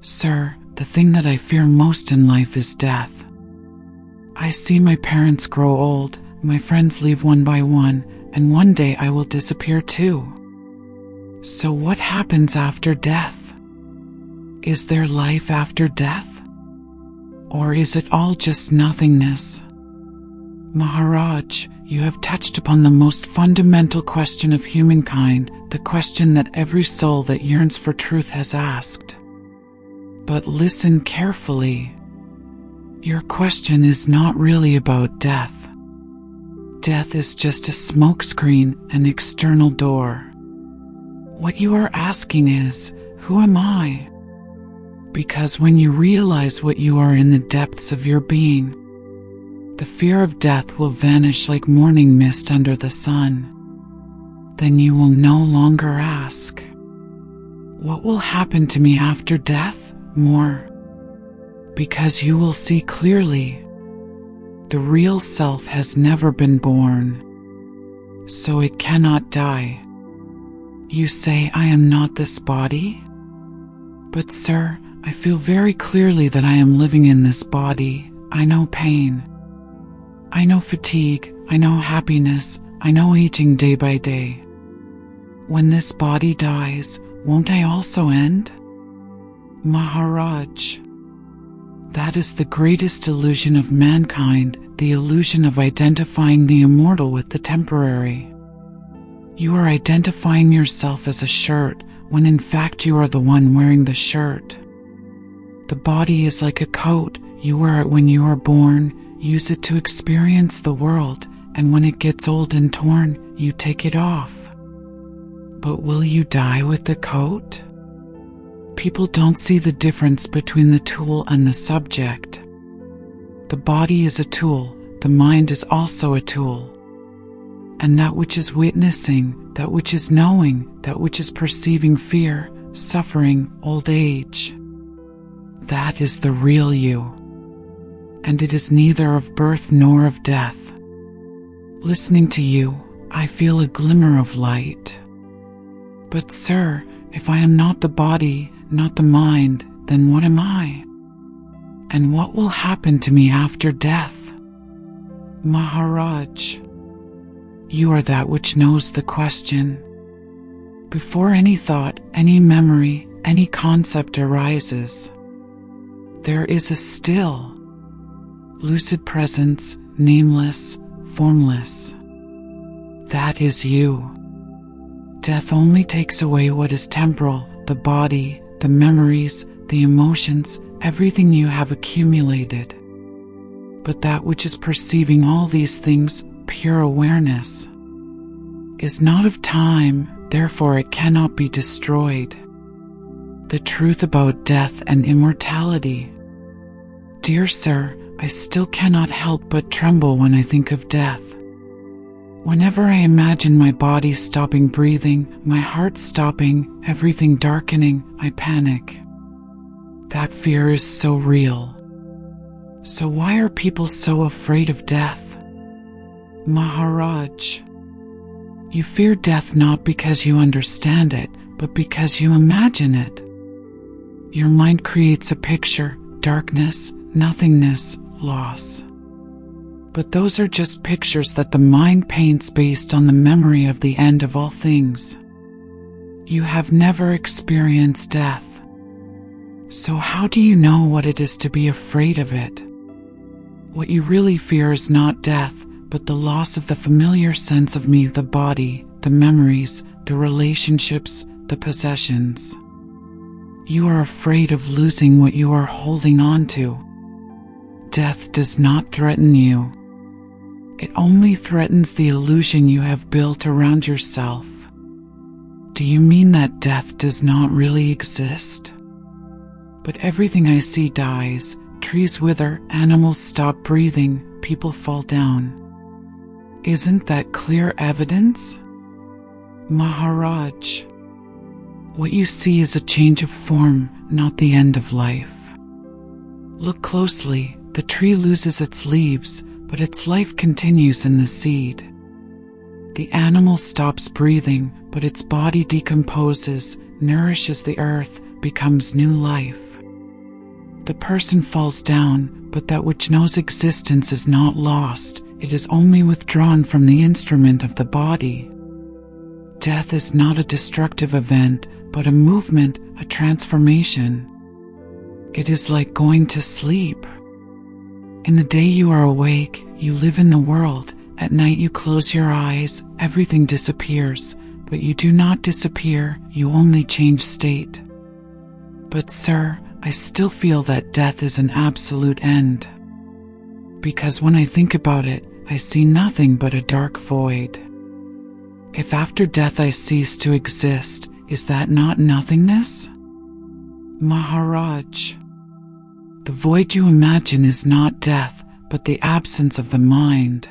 Sir, the thing that I fear most in life is death. I see my parents grow old, my friends leave one by one, and one day I will disappear too. So what happens after death? Is there life after death? Or is it all just nothingness? Maharaj, you have touched upon the most fundamental question of humankind, the question that every soul that yearns for truth has asked. But listen carefully. Your question is not really about death. Death is just a smokescreen, an external door. What you are asking is, who am I? Because when you realize what you are in the depths of your being, the fear of death will vanish like morning mist under the sun. Then you will no longer ask, what will happen to me after death? More. Because you will see clearly, the real self has never been born, so it cannot die. You say, I am not this body? But sir, I feel very clearly that I am living in this body. I know pain. I know fatigue. I know happiness. I know aging day by day. When this body dies, won't I also end? Maharaj, that is the greatest illusion of mankind, the illusion of identifying the immortal with the temporary. You are identifying yourself as a shirt, when in fact you are the one wearing the shirt. The body is like a coat, you wear it when you are born, use it to experience the world, and when it gets old and torn, you take it off. But will you die with the coat? People don't see the difference between the tool and the subject. The body is a tool, the mind is also a tool. And that which is witnessing, that which is knowing, that which is perceiving fear, suffering, old age, that is the real you. And it is neither of birth nor of death. Listening to you, I feel a glimmer of light. But sir, if I am not the body, not the mind, then what am I? And what will happen to me after death? Maharaj, you are that which knows the question. Before any thought, any memory, any concept arises, there is a still, lucid presence, nameless, formless. That is you. Death only takes away what is temporal, the body, the memories, the emotions, everything you have accumulated. But that which is perceiving all these things, pure awareness, is not of time, therefore it cannot be destroyed. The truth about death and immortality. Dear sir, I still cannot help but tremble when I think of death. Whenever I imagine my body stopping breathing, my heart stopping, everything darkening, I panic. That fear is so real. So why are people so afraid of death? Maharaj, you fear death not because you understand it, but because you imagine it. Your mind creates a picture, darkness, nothingness, loss. But those are just pictures that the mind paints based on the memory of the end of all things. You have never experienced death. So how do you know what it is to be afraid of it? What you really fear is not death, but the loss of the familiar sense of me, the body, the memories, the relationships, the possessions. You are afraid of losing what you are holding on to. Death does not threaten you. It only threatens the illusion you have built around yourself. Do you mean that death does not really exist? But everything I see dies, trees wither, animals stop breathing, people fall down. Isn't that clear evidence? Maharaj, what you see is a change of form, not the end of life. Look closely, the tree loses its leaves, but its life continues in the seed. The animal stops breathing, but its body decomposes, nourishes the earth, becomes new life. The person falls down, but that which knows existence is not lost, it is only withdrawn from the instrument of the body. Death is not a destructive event, but a movement, a transformation. It is like going to sleep. In the day you are awake, you live in the world. At night you close your eyes, everything disappears, but you do not disappear, you only change state. But sir, I still feel that death is an absolute end. Because when I think about it, I see nothing but a dark void. If after death I cease to exist, is that not nothingness? Maharaj, the void you imagine is not death, but the absence of the mind.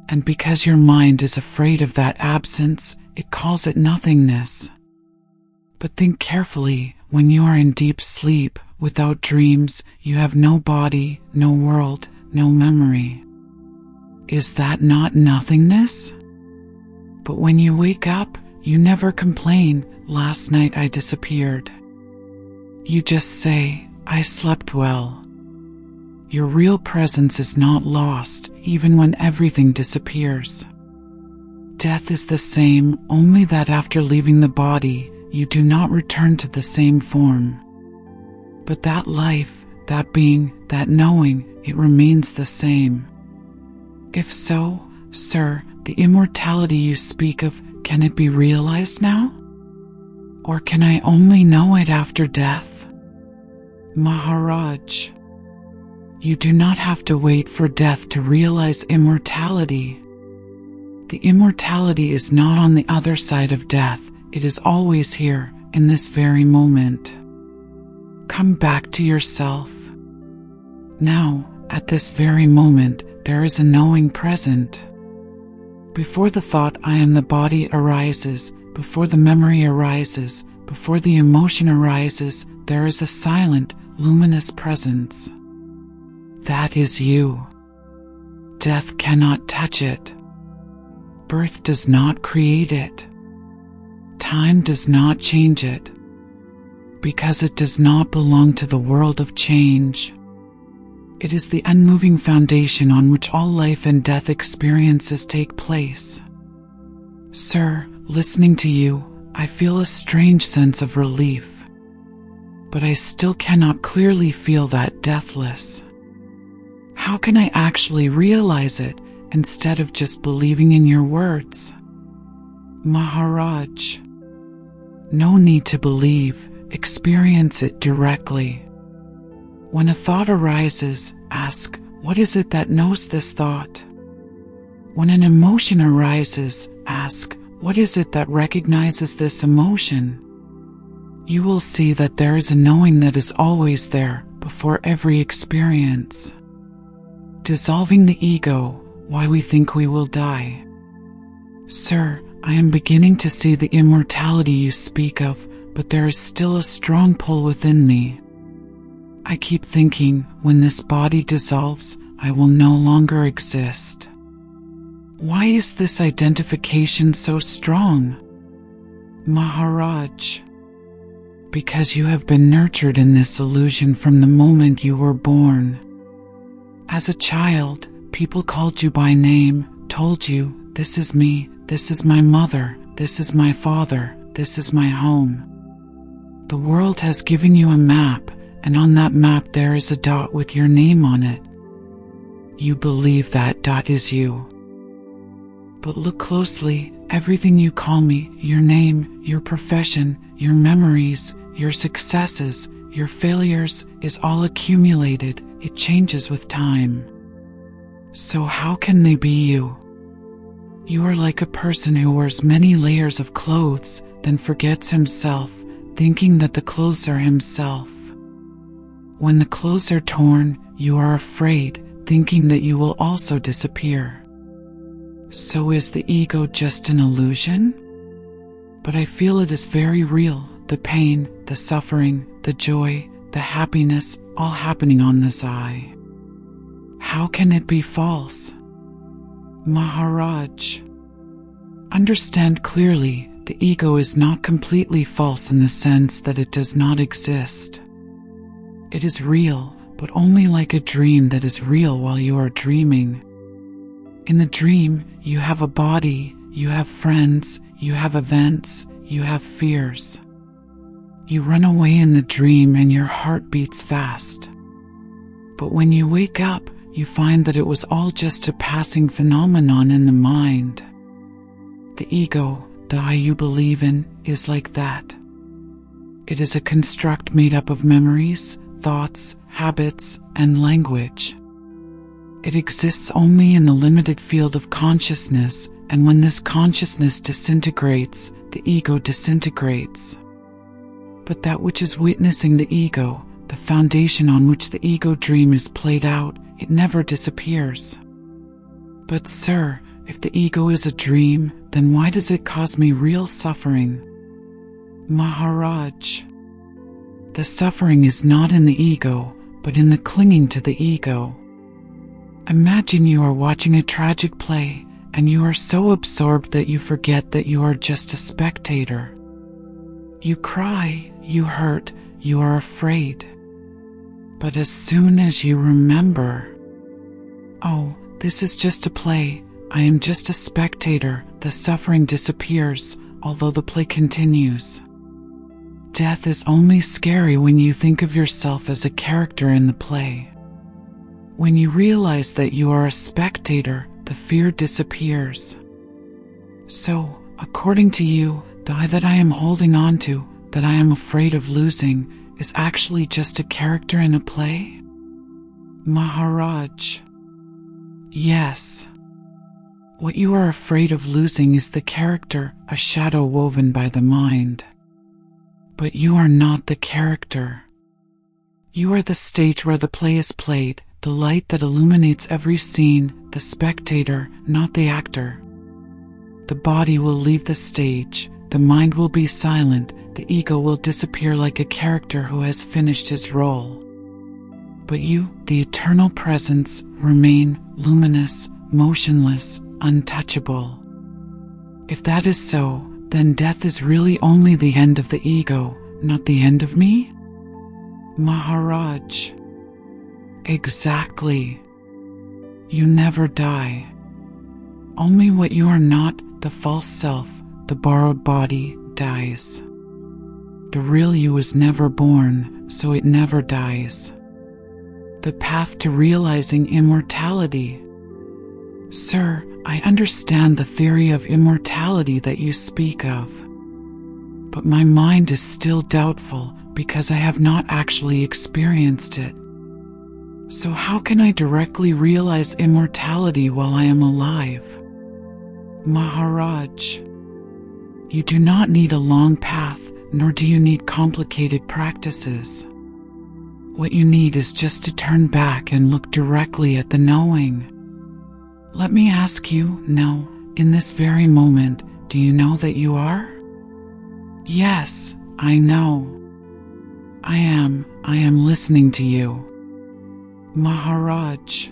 And because your mind is afraid of that absence, it calls it nothingness. But think carefully, when you are in deep sleep, without dreams, you have no body, no world, no memory. Is that not nothingness? But when you wake up, you never complain, last night I disappeared. You just say, I slept well. Your real presence is not lost, even when everything disappears. Death is the same, only that after leaving the body, you do not return to the same form. But that life, that being, that knowing, it remains the same. If so, sir, the immortality you speak of, can it be realized now? Or can I only know it after death? Maharaj, you do not have to wait for death to realize immortality. The immortality is not on the other side of death, it is always here, in this very moment. Come back to yourself. Now, at this very moment, there is a knowing present. Before the thought I am the body arises, before the memory arises, before the emotion arises, there is a silent, luminous presence. That is you. Death cannot touch it. Birth does not create it. Time does not change it. Because it does not belong to the world of change. It is the unmoving foundation on which all life and death experiences take place. Sir, listening to you, I feel a strange sense of relief. But I still cannot clearly feel that deathless. How can I actually realize it, instead of just believing in your words? Maharaj, no need to believe, experience it directly. When a thought arises, ask, what is it that knows this thought? When an emotion arises, ask, what is it that recognizes this emotion? You will see that there is a knowing that is always there, before every experience. Dissolving the ego, why we think we will die. Sir, I am beginning to see the immortality you speak of, but there is still a strong pull within me. I keep thinking, when this body dissolves, I will no longer exist. Why is this identification so strong? Maharaj, because you have been nurtured in this illusion from the moment you were born. As a child, people called you by name, told you, this is me, this is my mother, this is my father, this is my home. The world has given you a map, and on that map there is a dot with your name on it. You believe that dot is you. But look closely, everything you call me, your name, your profession, your memories, your successes, your failures, is all accumulated, it changes with time. So how can they be you? You are like a person who wears many layers of clothes, then forgets himself, thinking that the clothes are himself. When the clothes are torn, you are afraid, thinking that you will also disappear. So is the ego just an illusion? But I feel it is very real, the pain, the suffering, the joy, the happiness, all happening on this eye. How can it be false? Maharaj, understand clearly, the ego is not completely false in the sense that it does not exist. It is real, but only like a dream that is real while you are dreaming. In the dream, you have a body, you have friends, you have events, you have fears. You run away in the dream and your heart beats fast. But when you wake up, you find that it was all just a passing phenomenon in the mind. The ego, the I you believe in, is like that. It is a construct made up of memories, thoughts, habits, and language. It exists only in the limited field of consciousness, and when this consciousness disintegrates, the ego disintegrates. But that which is witnessing the ego, the foundation on which the ego dream is played out, it never disappears. But sir, if the ego is a dream, then why does it cause me real suffering? Maharaj, the suffering is not in the ego, but in the clinging to the ego. Imagine you are watching a tragic play, and you are so absorbed that you forget that you are just a spectator. You cry, you hurt, you are afraid. But as soon as you remember, oh, this is just a play, I am just a spectator, the suffering disappears, although the play continues. Death is only scary when you think of yourself as a character in the play. When you realize that you are a spectator, the fear disappears. So, according to you, the I that I am holding on to, that I am afraid of losing, is actually just a character in a play? Maharaj, yes. What you are afraid of losing is the character, a shadow woven by the mind. But you are not the character. You are the stage where the play is played, the light that illuminates every scene, the spectator, not the actor. The body will leave the stage, the mind will be silent, the ego will disappear like a character who has finished his role. But you, the eternal presence, remain luminous, motionless, untouchable. If that is so, then death is really only the end of the ego, not the end of me? Maharaj, exactly. You never die. Only what you are not, the false self, the borrowed body, dies. The real you is never born, so it never dies. The path to realizing immortality. Sir, I understand the theory of immortality that you speak of. But my mind is still doubtful because I have not actually experienced it. So how can I directly realize immortality while I am alive? Maharaj, you do not need a long path, nor do you need complicated practices. What you need is just to turn back and look directly at the knowing. Let me ask you, now, in this very moment, do you know that you are? Yes, I know. I am listening to you. Maharaj,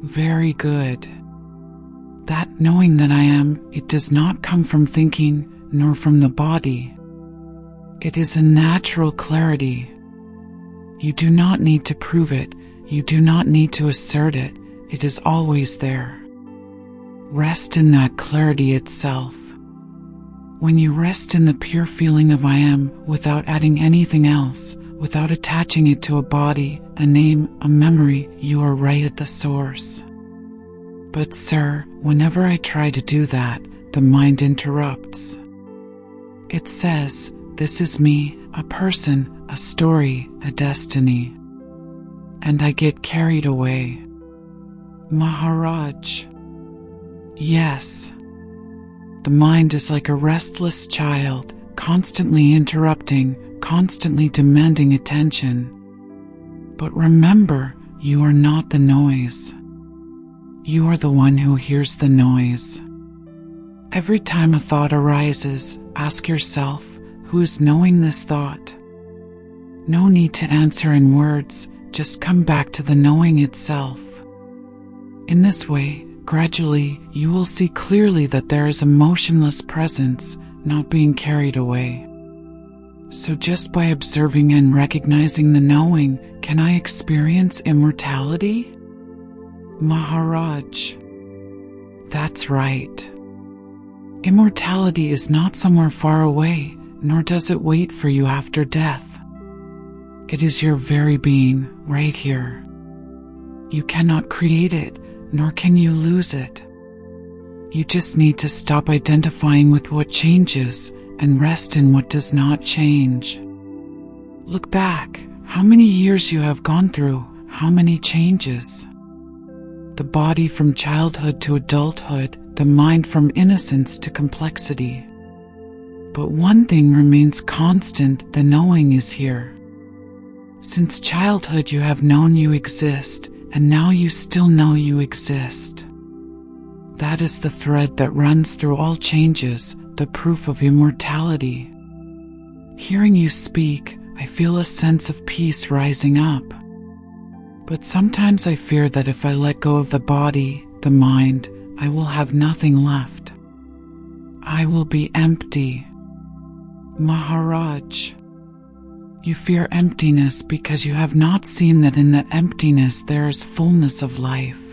very good. That knowing that I am, it does not come from thinking, nor from the body. It is a natural clarity. You do not need to prove it, you do not need to assert it, it is always there. Rest in that clarity itself. When you rest in the pure feeling of I am, without adding anything else, without attaching it to a body, a name, a memory, you are right at the source. But sir, whenever I try to do that, the mind interrupts. It says, this is me, a person, a story, a destiny. And I get carried away. Maharaj, yes. The mind is like a restless child, constantly interrupting, constantly demanding attention. But remember, you are not the noise. You are the one who hears the noise. Every time a thought arises, ask yourself, who is knowing this thought? No need to answer in words, just come back to the knowing itself. In this way, gradually, you will see clearly that there is a motionless presence, not being carried away. So just by observing and recognizing the knowing, can I experience immortality? Maharaj. That's right. Immortality is not somewhere far away, nor does it wait for you after death. It is your very being, right here. You cannot create it, nor can you lose it. You just need to stop identifying with what changes and rest in what does not change. Look back, how many years you have gone through, how many changes. The body from childhood to adulthood, the mind from innocence to complexity. But one thing remains constant, the knowing is here. Since childhood you have known you exist, and now you still know you exist. That is the thread that runs through all changes, the proof of immortality. Hearing you speak, I feel a sense of peace rising up. But sometimes I fear that if I let go of the body, the mind, I will have nothing left. I will be empty. Maharaj. You fear emptiness because you have not seen that in that emptiness there is fullness of life.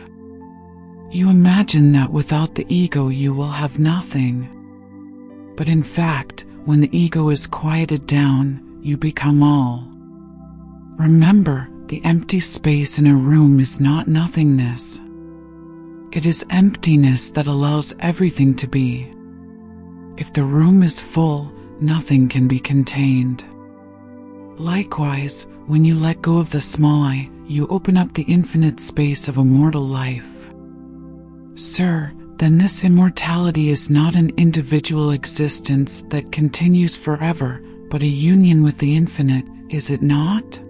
You imagine that without the ego you will have nothing. But in fact, when the ego is quieted down, you become all. Remember, the empty space in a room is not nothingness. It is emptiness that allows everything to be. If the room is full, nothing can be contained. Likewise, when you let go of the small I, you open up the infinite space of immortal life. Sir, then this immortality is not an individual existence that continues forever, but a union with the infinite, is it not?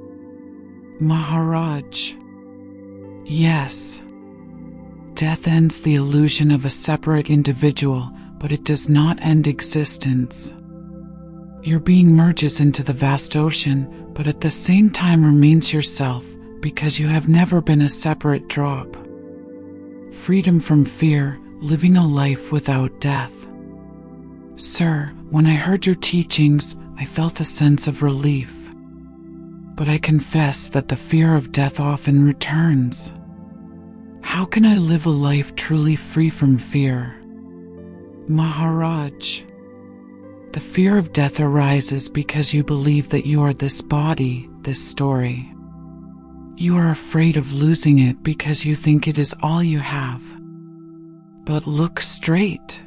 Maharaj. Yes. Death ends the illusion of a separate individual, but it does not end existence. Your being merges into the vast ocean, but at the same time remains yourself, because you have never been a separate drop. Freedom from fear, living a life without death. Sir, when I heard your teachings, I felt a sense of relief. But I confess that the fear of death often returns. How can I live a life truly free from fear? Maharaj. The fear of death arises because you believe that you are this body, this story. You are afraid of losing it because you think it is all you have. But look straight.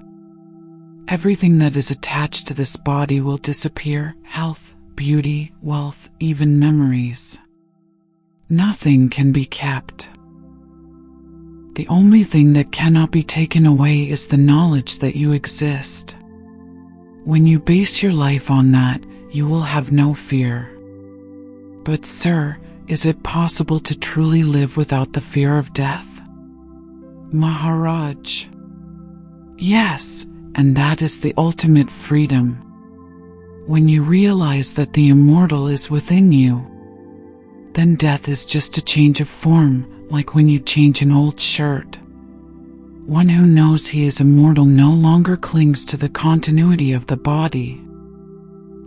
Everything that is attached to this body will disappear, health, beauty, wealth, even memories. Nothing can be kept. The only thing that cannot be taken away is the knowledge that you exist. When you base your life on that, you will have no fear. But sir, is it possible to truly live without the fear of death? Maharaj. Yes, and that is the ultimate freedom. When you realize that the immortal is within you, then death is just a change of form, like when you change an old shirt. One who knows he is immortal no longer clings to the continuity of the body.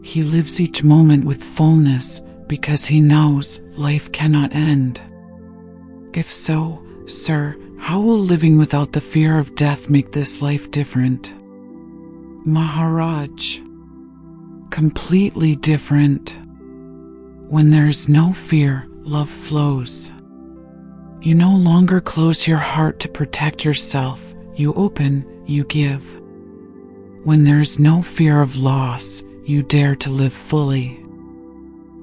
He lives each moment with fullness, because he knows life cannot end. If so, sir, how will living without the fear of death make this life different? Maharaj. Completely different. When there is no fear, love flows. You no longer close your heart to protect yourself, you open, you give. When there is no fear of loss, you dare to live fully.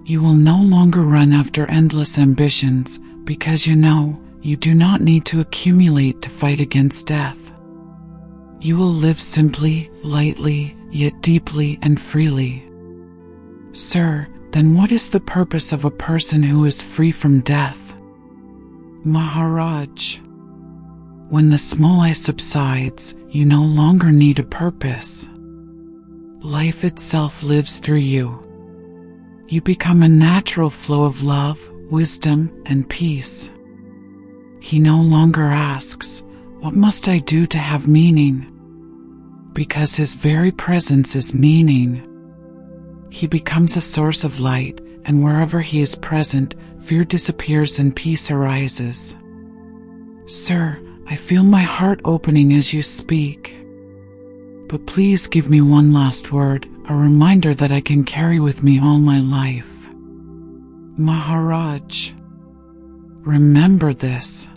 You will no longer run after endless ambitions, because you know you do not need to accumulate to fight against death. You will live simply, lightly, yet deeply and freely. Sir, then what is the purpose of a person who is free from death? Maharaj. When the small I subsides, you no longer need a purpose. Life itself lives through you. You become a natural flow of love, wisdom, and peace. He no longer asks, "What must I do to have meaning?" Because his very presence is meaning. He becomes a source of light, and wherever he is present, fear disappears and peace arises. Sir, I feel my heart opening as you speak. But please give me one last word, a reminder that I can carry with me all my life. Maharaj, remember this.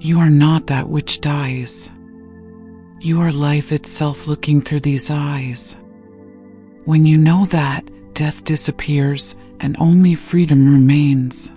You are not that which dies. You are life itself looking through these eyes. When you know that, death disappears and only freedom remains.